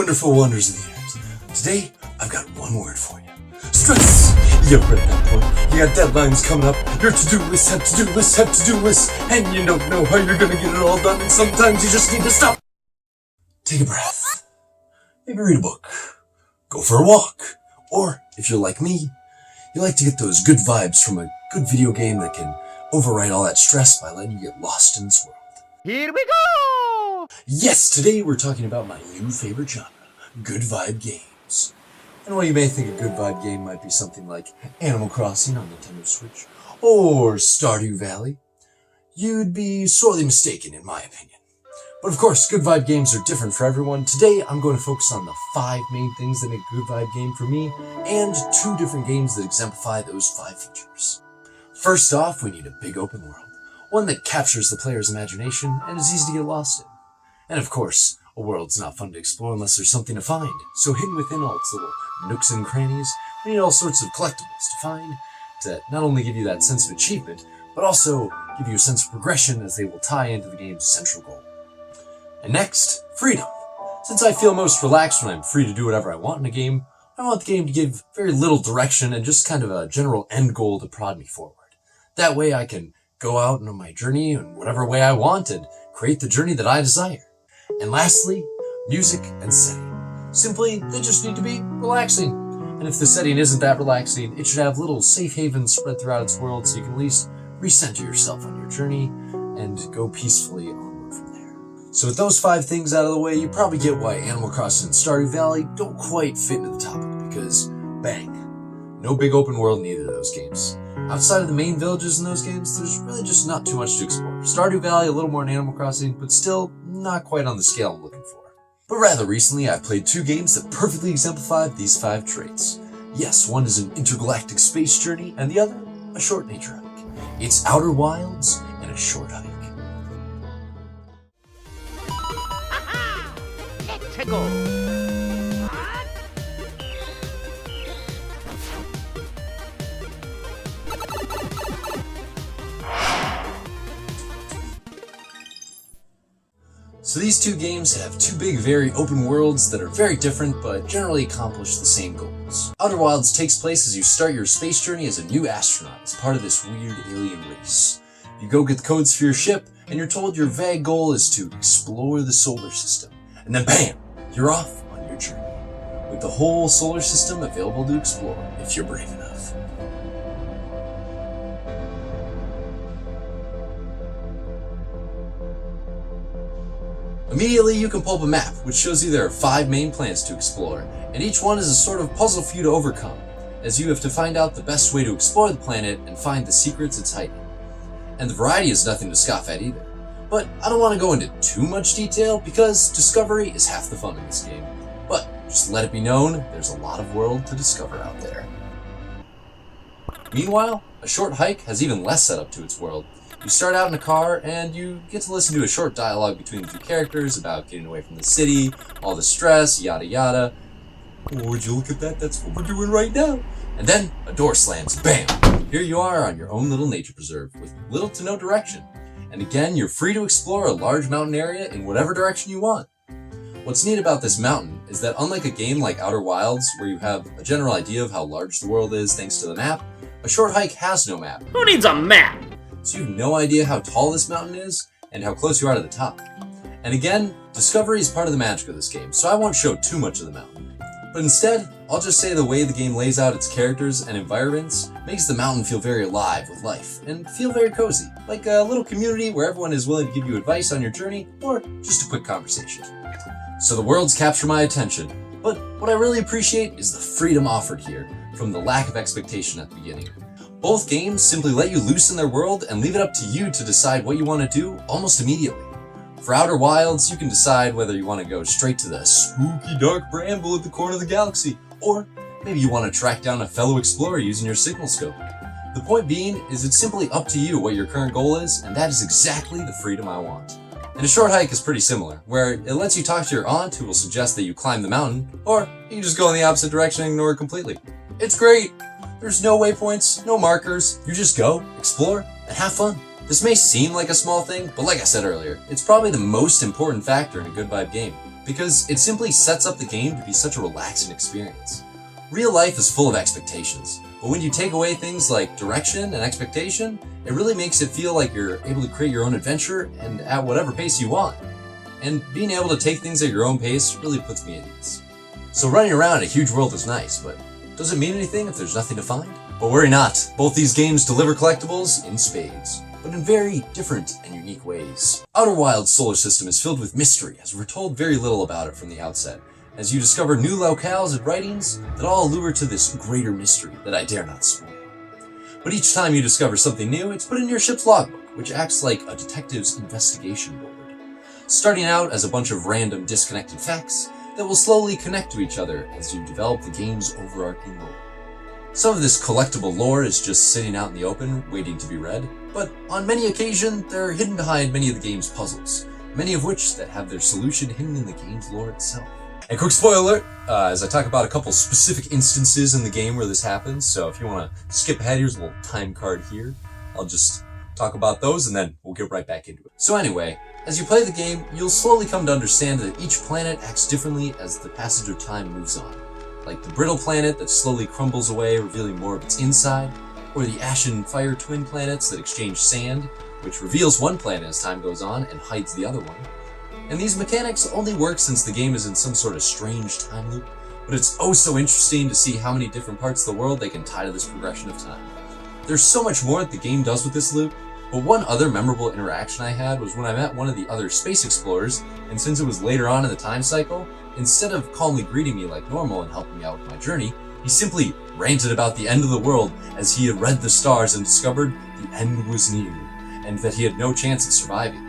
wonderful wonders of the internet. Today, I've got one word for you. Stress! You're at that point. You got deadlines coming up. Your to-do list, have to-do list, have to-do list, and you don't know how you're gonna get it all done, and sometimes you just need to stop. Take a breath. Maybe read a book. Go for a walk. Or, if you're like me, you like to get those good vibes from a good video game that can override all that stress by letting you get lost in its world. Here we go! Yes, today we're talking about my new favorite genre, good vibe games. And while you may think a good vibe game might be something like Animal Crossing on Nintendo Switch, or Stardew Valley, you'd be sorely mistaken in my opinion. But of course, good vibe games are different for everyone. Today, I'm going to focus on the 5 main things that make a good vibe game for me, and 2 different games that exemplify those 5 features. First off, we need a big open world. One that captures the player's imagination and is easy to get lost in. And of course, a world's not fun to explore unless there's something to find. So hidden within all its little nooks and crannies, we need all sorts of collectibles to find to not only give you that sense of achievement, but also give you a sense of progression as they will tie into the game's central goal. And next, freedom. Since I feel most relaxed when I'm free to do whatever I want in a game, I want the game to give very little direction and just kind of a general end goal to prod me forward. That way I can go out on my journey in whatever way I want and create the journey that I desire. And lastly, music and setting. Simply, they just need to be relaxing. And if the setting isn't that relaxing, it should have little safe havens spread throughout its world so you can at least recenter yourself on your journey and go peacefully onward from there. So with those 5 things out of the way, you probably get why Animal Crossing and Stardew Valley don't quite fit into the topic because, bang, no big open world in either of those games. Outside of the main villages in those games, there's really just not too much to explore. Stardew Valley a little more than Animal Crossing, but still not quite on the scale I'm looking for. But rather recently, I've played 2 games that perfectly exemplify these 5 traits. Yes, one is an intergalactic space journey, and the other, a short nature hike. It's Outer Wilds and a short hike. Let's go! So these 2 games have 2 big, very open worlds that are very different, but generally accomplish the same goals. Outer Wilds takes place as you start your space journey as a new astronaut, as part of this weird alien race. You go get the codes for your ship, and you're told your vague goal is to explore the solar system. And then bam! You're off on your journey, with the whole solar system available to explore, if you're brave enough. Immediately, you can pull up a map, which shows you there are 5 main planets to explore, and each one is a sort of puzzle for you to overcome, as you have to find out the best way to explore the planet and find the secrets it's hiding. And the variety is nothing to scoff at either. But I don't want to go into too much detail, because discovery is half the fun in this game. But just let it be known, there's a lot of world to discover out there. Meanwhile, a short hike has even less setup to its world. You start out in a car, and you get to listen to a short dialogue between the 2 characters about getting away from the city, all the stress, yada yada. Oh, would you look at that? That's what we're doing right now. And then a door slams, bam! Here you are on your own little nature preserve, with little to no direction. And again, you're free to explore a large mountain area in whatever direction you want. What's neat about this mountain is that unlike a game like Outer Wilds, where you have a general idea of how large the world is thanks to the map, a short hike has no map. Who needs a map? So you have no idea how tall this mountain is, and how close you are to the top. And again, discovery is part of the magic of this game, so I won't show too much of the mountain. But instead, I'll just say the way the game lays out its characters and environments makes the mountain feel very alive with life, and feel very cozy, like a little community where everyone is willing to give you advice on your journey, or just a quick conversation. So the worlds capture my attention, but what I really appreciate is the freedom offered here, from the lack of expectation at the beginning. Both games simply let you loose in their world and leave it up to you to decide what you want to do almost immediately. For Outer Wilds, you can decide whether you want to go straight to the spooky dark bramble at the corner of the galaxy, or maybe you want to track down a fellow explorer using your signal scope. The point being is it's simply up to you what your current goal is, and that is exactly the freedom I want. And a short hike is pretty similar, where it lets you talk to your aunt who will suggest that you climb the mountain, or you can just go in the opposite direction and ignore it completely. It's great! There's no waypoints, no markers, you just go, explore, and have fun. This may seem like a small thing, but like I said earlier, it's probably the most important factor in a good vibe game. because it simply sets up the game to be such a relaxing experience. Real life is full of expectations, but when you take away things like direction and expectation, it really makes it feel like you're able to create your own adventure and at whatever pace you want. And being able to take things at your own pace really puts me at ease. So running around a huge world is nice, but does it mean anything if there's nothing to find? But worry not, both these games deliver collectibles in spades, but in very different and unique ways. Outer Wilds' solar system is filled with mystery, as we're told very little about it from the outset, as you discover new locales and writings that all allure to this greater mystery that I dare not spoil. But each time you discover something new, it's put in your ship's logbook, which acts like a detective's investigation board. Starting out as a bunch of random disconnected facts that will slowly connect to each other as you develop the game's overarching lore. Some of this collectible lore is just sitting out in the open, waiting to be read, but on many occasions, they're hidden behind many of the game's puzzles, many of which that have their solution hidden in the game's lore itself. And quick spoiler alert, as I talk about a couple specific instances in the game where this happens, so if you want to skip ahead, here's a little time card here. I'll just talk about those and then we'll get right back into it. So anyway, as you play the game, you'll slowly come to understand that each planet acts differently as the passage of time moves on. Like the brittle planet that slowly crumbles away, revealing more of its inside, or the ashen fire twin planets that exchange sand, which reveals one planet as time goes on and hides the other one. And these mechanics only work since the game is in some sort of strange time loop, but it's oh so interesting to see how many different parts of the world they can tie to this progression of time. There's so much more that the game does with this loop, but one other memorable interaction I had was when I met one of the other space explorers, and since it was later on in the time cycle, instead of calmly greeting me like normal and helping me out with my journey, he simply ranted about the end of the world as he had read the stars and discovered the end was near, and that he had no chance of surviving.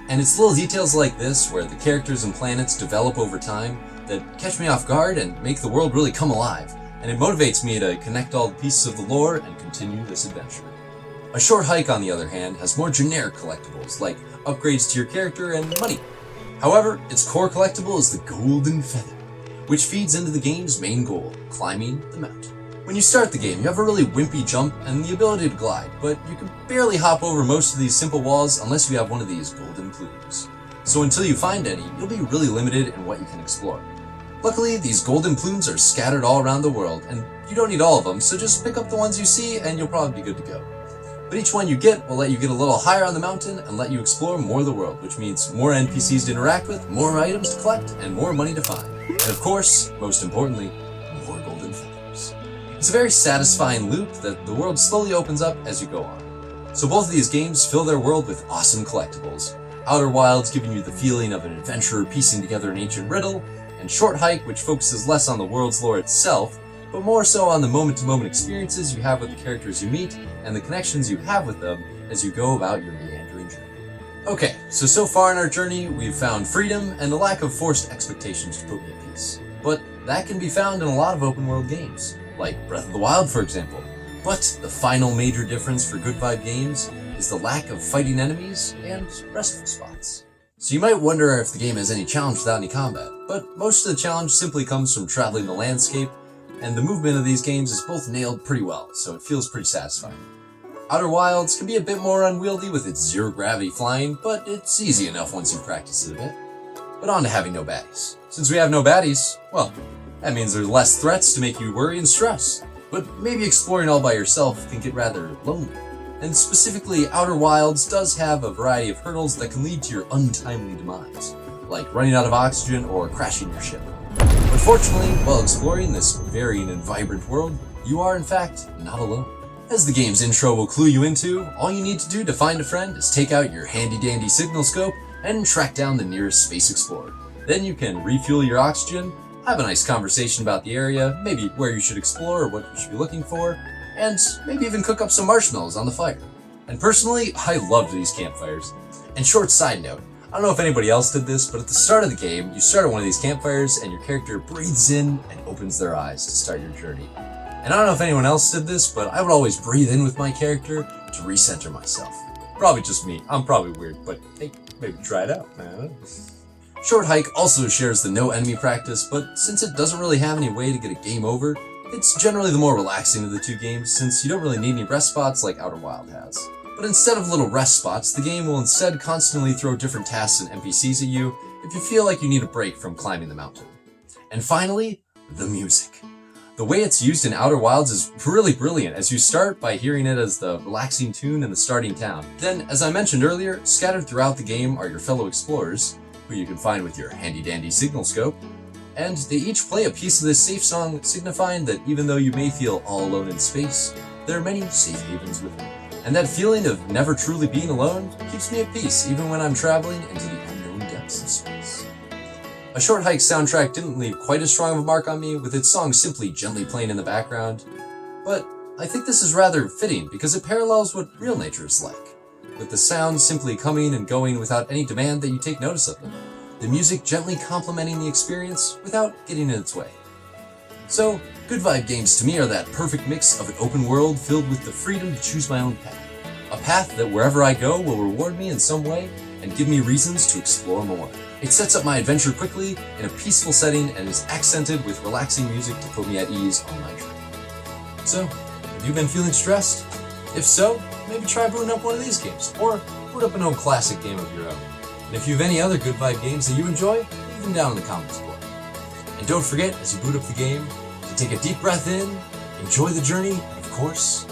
And it's little details like this, where the characters and planets develop over time, that catch me off guard and make the world really come alive, and it motivates me to connect all the pieces of the lore and continue this adventure. A Short Hike, on the other hand, has more generic collectibles, like upgrades to your character and money. However, its core collectible is the Golden Feather, which feeds into the game's main goal, climbing the mountain. When you start the game, you have a really wimpy jump and the ability to glide, but you can barely hop over most of these simple walls unless you have one of these golden plumes. So until you find any, you'll be really limited in what you can explore. Luckily, these golden plumes are scattered all around the world, and you don't need all of them, so just pick up the ones you see and you'll probably be good to go. But each one you get will let you get a little higher on the mountain and let you explore more of the world, which means more NPCs to interact with, more items to collect, and more money to find. And of course, most importantly, more golden feathers. It's a very satisfying loop that the world slowly opens up as you go on. So both of these games fill their world with awesome collectibles. Outer Wilds giving you the feeling of an adventurer piecing together an ancient riddle, and Short Hike, which focuses less on the world's lore itself, but more so on the moment-to-moment experiences you have with the characters you meet and the connections you have with them as you go about your meandering journey. Okay, so far in our journey, we've found freedom and a lack of forced expectations to put me at peace. But that can be found in a lot of open-world games, like Breath of the Wild, for example. But the final major difference for good vibe games is the lack of fighting enemies and restful spots. So you might wonder if the game has any challenge without any combat, but most of the challenge simply comes from traveling the landscape, and the movement of these games is both nailed pretty well, so it feels pretty satisfying. Outer Wilds can be a bit more unwieldy with its zero-gravity flying, but it's easy enough once you practice it a bit. But on to having no baddies. Since we have no baddies, well, that means there's less threats to make you worry and stress. But maybe exploring all by yourself can get rather lonely. And specifically, Outer Wilds does have a variety of hurdles that can lead to your untimely demise, like running out of oxygen or crashing your ship. But fortunately, while exploring this varying and vibrant world, you are in fact not alone. As the game's intro will clue you into, all you need to do to find a friend is take out your handy-dandy signal scope and track down the nearest space explorer. Then you can refuel your oxygen, have a nice conversation about the area, maybe where you should explore or what you should be looking for, and maybe even cook up some marshmallows on the fire. And personally, I loved these campfires. And short side note, I don't know if anybody else did this, but at the start of the game, you start at one of these campfires and your character breathes in and opens their eyes to start your journey. And I don't know if anyone else did this, but I would always breathe in with my character to recenter myself. Probably just me, I'm probably weird, but hey, maybe try it out, man. Short Hike also shares the no enemy practice, but since it doesn't really have any way to get a game over, it's generally the more relaxing of the two games since you don't really need any rest spots like Outer Wild has. But instead of little rest spots, the game will instead constantly throw different tasks and NPCs at you if you feel like you need a break from climbing the mountain. And finally, the music. The way it's used in Outer Wilds is really brilliant, as you start by hearing it as the relaxing tune in the starting town. Then, as I mentioned earlier, scattered throughout the game are your fellow explorers, who you can find with your handy-dandy signal scope, and they each play a piece of this safe song, signifying that even though you may feel all alone in space, there are many safe havens within. And that feeling of never truly being alone keeps me at peace, even when I'm traveling into the unknown depths of space. A Short Hike soundtrack didn't leave quite as strong of a mark on me, with its songs simply gently playing in the background, but I think this is rather fitting because it parallels what real nature is like, with the sounds simply coming and going without any demand that you take notice of them, the music gently complementing the experience without getting in its way. So, good vibe games to me are that perfect mix of an open world filled with the freedom to choose my own path, a path that wherever I go will reward me in some way and give me reasons to explore more. It sets up my adventure quickly in a peaceful setting and is accented with relaxing music to put me at ease on my journey. So, have you been feeling stressed? If so, maybe try booting up one of these games, or boot up an old classic game of your own. And if you have any other good vibe games that you enjoy, leave them down in the comments below. And don't forget, as you boot up the game, to take a deep breath in, enjoy the journey, and of course,